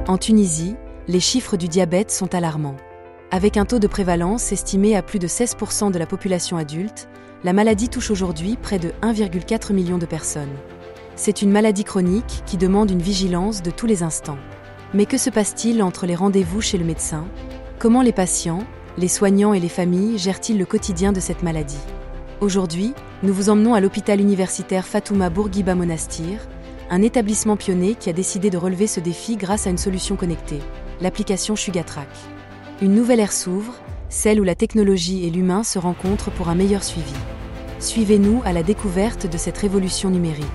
En Tunisie, les chiffres du diabète sont alarmants. Avec un taux de prévalence estimé à plus de 16% de la population adulte, la maladie touche aujourd'hui près de 1,4 million de personnes. C'est une maladie chronique qui demande une vigilance de tous les instants. Mais que se passe-t-il entre les rendez-vous chez le médecin? Comment les patients, les soignants et les familles gèrent-ils le quotidien de cette maladie? Aujourd'hui, nous vous emmenons à l'hôpital universitaire Fatouma Bourguiba Monastir, un établissement pionnier qui a décidé de relever ce défi grâce à une solution connectée, l'application Sugatrack. Une nouvelle ère s'ouvre, celle où la technologie et l'humain se rencontrent pour un meilleur suivi. Suivez-nous à la découverte de cette révolution numérique.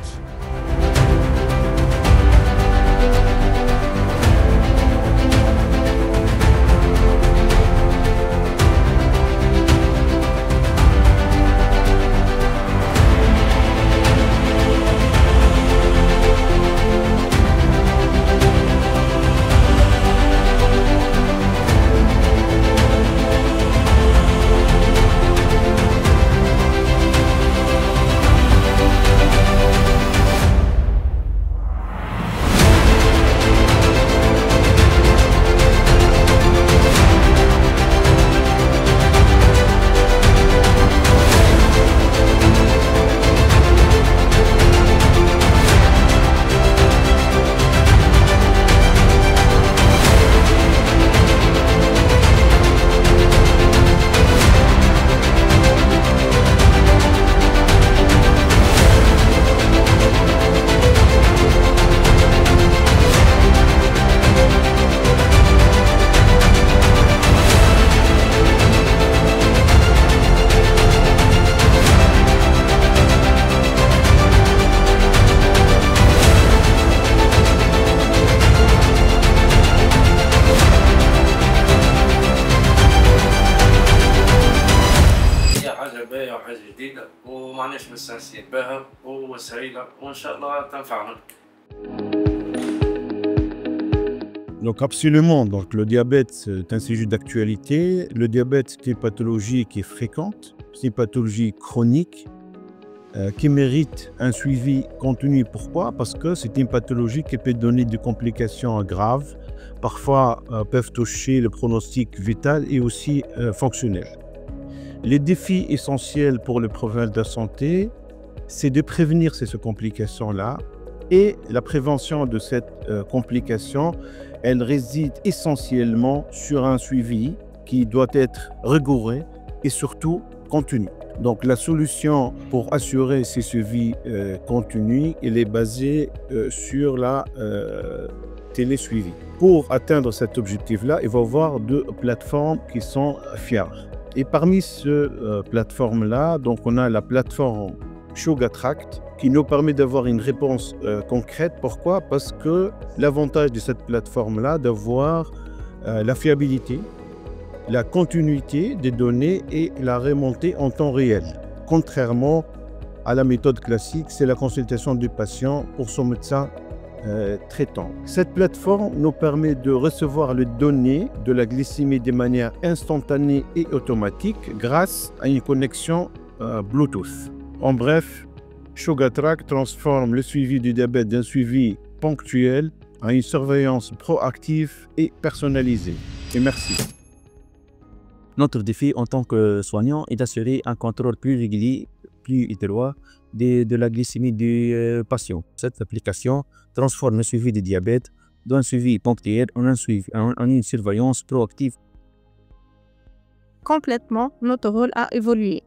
حاجة جديدة ومعناش مستانسين بها وسهيلة وإن شاء الله تنفعنا. Donc absolument, donc le diabète c'est un sujet d'actualité. Le diabète c'est une pathologie qui est fréquente, c'est une pathologie chronique qui mérite un suivi continu. Pourquoi? Parce que c'est une pathologie qui peut donner des complications graves, parfois peuvent toucher le pronostic vital et aussi fonctionnel. Les défis essentiels pour le professionnel de la santé, c'est de prévenir ces complications-là. Et la prévention de cette complication, elle réside essentiellement sur un suivi qui doit être rigoureux et surtout continu. Donc la solution pour assurer ces suivis continus, elle est basée sur la télésuivi. Pour atteindre cet objectif-là, il va y avoir deux plateformes qui sont fiables. Et parmi ces plateformes-là, donc on a la plateforme Sugatrack qui nous permet d'avoir une réponse concrète. Pourquoi? Parce que l'avantage de cette plateforme-là, d'avoir la fiabilité, la continuité des données et la remontée en temps réel. Contrairement à la méthode classique, c'est la consultation du patient pour son médecin traitant. Cette plateforme nous permet de recevoir les données de la glycémie de manière instantanée et automatique grâce à une connexion Bluetooth. En bref, Sugatrack transforme le suivi du diabète d'un suivi ponctuel à une surveillance proactive et personnalisée. Et merci. Notre défi en tant que soignant est d'assurer un contrôle plus régulier, plus étroit de la glycémie du patient. Cette application transforme le suivi du diabète d'un suivi ponctuel en une surveillance proactive. Complètement, notre rôle a évolué.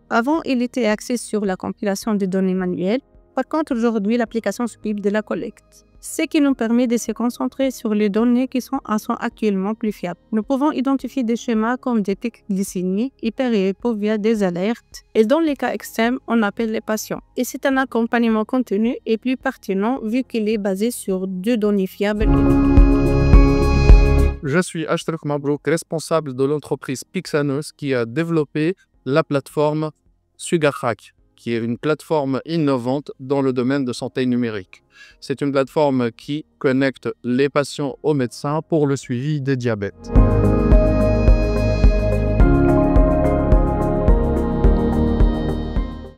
Avant, il était axé sur la compilation des données manuelles. Par contre, aujourd'hui, l'application s'occupe de la collecte, ce qui nous permet de se concentrer sur les données qui sont actuellement plus fiables. Nous pouvons identifier des schémas comme des pics glycémiques, hyper et hypo via des alertes. Et dans les cas extrêmes, on appelle les patients. Et c'est un accompagnement continu et plus pertinent vu qu'il est basé sur deux données fiables. Je suis Ashraf Mabrouk, responsable de l'entreprise Pixanos qui a développé la plateforme Sugatrack, qui est une plateforme innovante dans le domaine de santé numérique. C'est une plateforme qui connecte les patients aux médecins pour le suivi des diabètes.